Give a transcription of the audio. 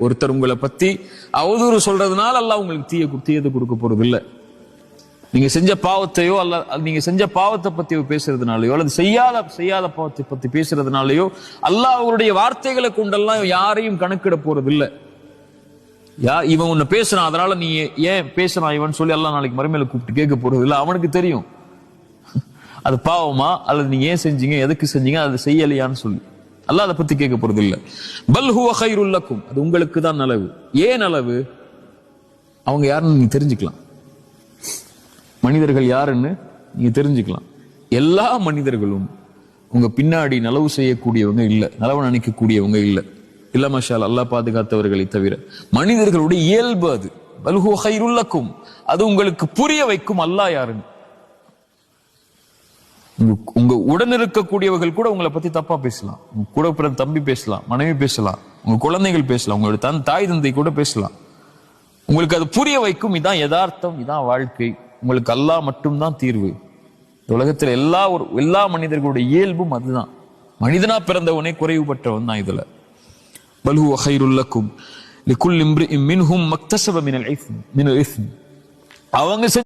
ஒருத்தர் உங்களை பத்தி அவதூறு சொல்றதுனால அல்லாஹ் உங்களுக்கு தீயது கொடுக்க போறது இல்ல. நீங்க செஞ்ச பாவத்தையோ நீங்க செஞ்ச பாவத்தை பத்தி பேசுறதுனாலயோ அல்லது செய்யாத பாவத்தை பத்தி பேசுறதுனாலயோ அல்லாஹ் அவருடைய வார்த்தைகளை கொண்டெல்லாம் யாரையும் கணக்கிட போறது இல்ல. இவன் உன்னை பேசுறான் அதனால நீ ஏன் பேசுறான் இவன் சொல்லி அல்லாஹ் நாளைக்கு மறுமையில கூப்பிட்டு கேட்க போறது இல்ல. அவனுக்கு தெரியும் அது பாவமா அல்லது நீங்க ஏன் செஞ்சீங்க எதுக்கு செஞ்சீங்க அது செய்யலையான்னு சொல்லி அல்லாஹ் அதை பத்தி கேட்க போறது இல்ல. பல் ஹுவ கைருல் லக்கும், அது உங்களுக்கு தான் நலவு. ஏன் நலவு? அவங்க யாருன்னு நீங்க தெரிஞ்சுக்கலாம். மனிதர்கள் யாருன்னு நீங்க தெரிஞ்சுக்கலாம். எல்லா மனிதர்களும் உங்க பின்னாடி நலவு செய்யக்கூடியவங்க இல்ல, நலவு நினைக்கக்கூடியவங்க இல்ல. இல்ல மஷால் அல்லாஹ் பாதுகாத்தவர்களை தவிர. மனிதர்களுடைய இயல்பு அது. பல் ஹுவ கைருல் லக்கும், அது உங்களுக்கு புரிய வைக்கும் அல்லாஹ் யாருன்னு. உங்க உடன் இருக்கக்கூடியவர்கள் கூட உங்களை பத்தி தப்பா பேசலாம். உங்க கூட பிறந்த தம்பி பேசலாம், மனைவி பேசலாம், உங்க குழந்தைகள் பேசலாம், உங்களோட தாய் தந்தை கூட பேசலாம். உங்களுக்கு அது புரிய வைக்கும். இதான் யதார்த்தம், இதான் வாழ்க்கை. உங்களுக்கு அல்லாஹ் மட்டும்தான் தீர்வு. உலகத்துல எல்லா மனிதர்களுடைய இயல்பும் அதுதான். மனிதனா பிறந்தவனே குறைவுபட்டவன் தான் இதுல. பல் ஹுவ கைருல் லக்கும் லிகுல்லி இம்ரிஇம் மின்ஹும் மக்தஸப மினல் இஸ்ம். அவங்க